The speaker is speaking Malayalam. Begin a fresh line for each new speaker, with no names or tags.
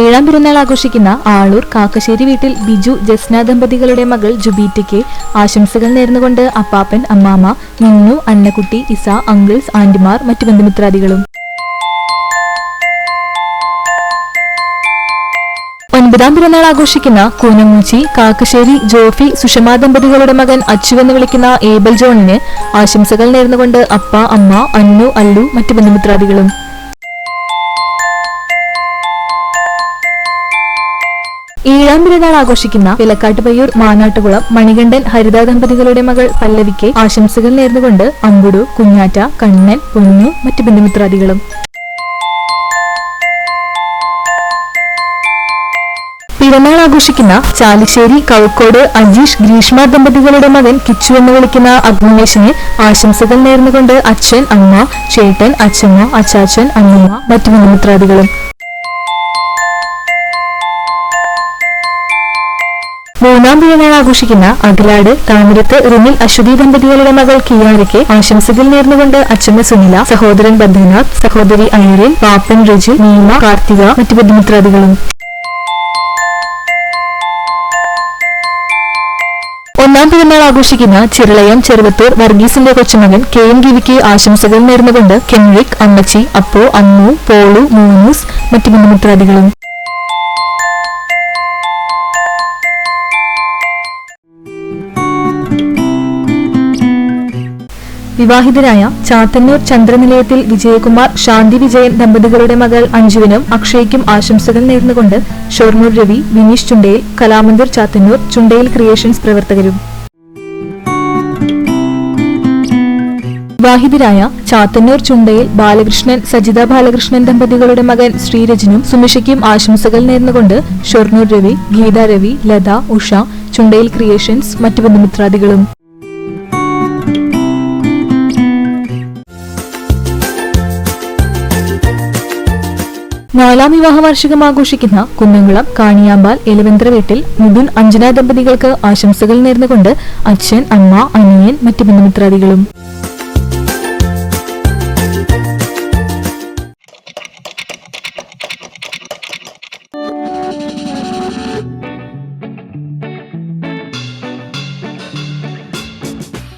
7ാം പിറന്നാൾ ആഘോഷിക്കുന്ന ആളൂർ കാക്കശ്ശേരി വീട്ടിൽ ബിജു ജസ്ന ദമ്പതികളുടെ മകൾ ജുബീറ്റയ്ക്ക് ആശംസകൾ നേർന്നുകൊണ്ട് അപ്പാപ്പൻ, അമ്മാമ്മ, മിന്നു, അന്നക്കുട്ടി, ഇസ, അങ്കിൾസ്, ആന്റിമാർ, മറ്റു ബന്ധുമിത്രാദികളും. 9ാം പിറന്നാൾ ആഘോഷിക്കുന്ന കൂനമൂച്ചി കാക്കശ്ശേരി ജോഫി സുഷമ ദമ്പതികളുടെ മകൻ അച്ചു എന്ന് വിളിക്കുന്ന ഏബൽ ജോണിന് ആശംസകൾ നേർന്നുകൊണ്ട് അപ്പ, അമ്മ, അന്നു, അല്ലു, മറ്റു ബന്ധുമിത്രാദികളും. 7ാം പിറന്നാൾ ആഘോഷിക്കുന്ന വിലക്കാട്ടുപയ്യൂർ മാനാട്ടുകുളം മണികണ്ഠൻ ഹരിത ദമ്പതികളുടെ മകൾ പല്ലവിക്ക് ആശംസകൾ നേർന്നുകൊണ്ട് അമ്പുടു, കുഞ്ഞാറ്റ, കണ്ണൻ, പൊന്നു, മറ്റു ബന്ധുമിത്രാദികളും. പിറന്നാൾ ആഘോഷിക്കുന്ന ചാലിശ്ശേരി കൗക്കോട് അജീഷ് ഗ്രീഷ്മ ദമ്പതികളുടെ മകൻ കിച്ചു എന്ന് വിളിക്കുന്ന അഗ്നിവേശിന് ആശംസകൾ നേർന്നുകൊണ്ട് അച്ഛൻ, അമ്മ, ചേട്ടൻ, അച്ഛമ്മ, അച്ചാച്ചൻ, അമ്മമ്മ, മറ്റു ബന്ധുമിത്രാദികളും. 3ാം പിറന്നാൾ ആഘോഷിക്കുന്ന അകലാട് താമരത്ത് റിമിൽ അശ്വതി ദമ്പതികളുടെ മകൾ കിയാരയ്ക്ക് ആശംസകൾ നേർന്നുകൊണ്ട് അച്ഛമ്മ സുനില, സഹോദരൻ ബദ്രിനാഥ്, സഹോദരി ഐറിൻ, പാപ്പൻ റിജു, നീമ, കാർത്തിക, മറ്റു ബന്ധുമിത്രാദികളും. 1ാം പിറന്നാൾ ആഘോഷിക്കുന്ന ചിറളയം ചെറുവത്തൂർ വർഗീസിന്റെ കൊച്ചുമകൻ KM ഗിവിക്ക് ആശംസകൾ നേർന്നുകൊണ്ട് കെൻറിക്, അമ്മച്ചി, അപ്പോ, അമ്മു, പോളു, മൂന്നൂസ്, മറ്റു ബന്ധുമിത്രാദികളും. വിവാഹിതരായ ചാത്തന്നൂർ ചന്ദ്രനിലയത്തിൽ വിജയകുമാർ, ശാന്തി വിജയൻ ദമ്പതികളുടെ മകൾ അഞ്ജുവിനും അക്ഷയ്ക്കും ആശംസകൾ നേർന്നുകൊണ്ട് ഷൊർണൂർ രവി, വിനീഷ് ചുണ്ടയിൽ, കലാമന്ദിർ ചാത്തന്നൂർ, ചുണ്ടയിൽ ക്രിയേഷൻസ് പ്രവർത്തകരും. വിവാഹിതരായ ചാത്തന്നൂർ ചുണ്ടയിൽ ബാലകൃഷ്ണൻ, സജിത ബാലകൃഷ്ണൻ ദമ്പതികളുടെ മകൻ ശ്രീരജനും സുമിഷയ്ക്കും ആശംസകൾ നേർന്നുകൊണ്ട് ഷൊർണൂർ രവി, ഗീത രവി, ലത, ഉഷ, ചുണ്ടയിൽ ക്രിയേഷൻസ്, മറ്റു ബന്ധുമിത്രാദികളും. 4ാം വിവാഹ വാർഷികം ആഘോഷിക്കുന്ന കുന്നംകുളം കാണിയാമ്പാൽ എലവന്ത്ര വീട്ടിൽ മിഥുൻ, അഞ്ജന ദമ്പതികൾക്ക് ആശംസകൾ നേർന്നുകൊണ്ട് അച്ഛൻ, അമ്മ, അനിയൻ, മറ്റു ബന്ധുമിത്രാദികളും.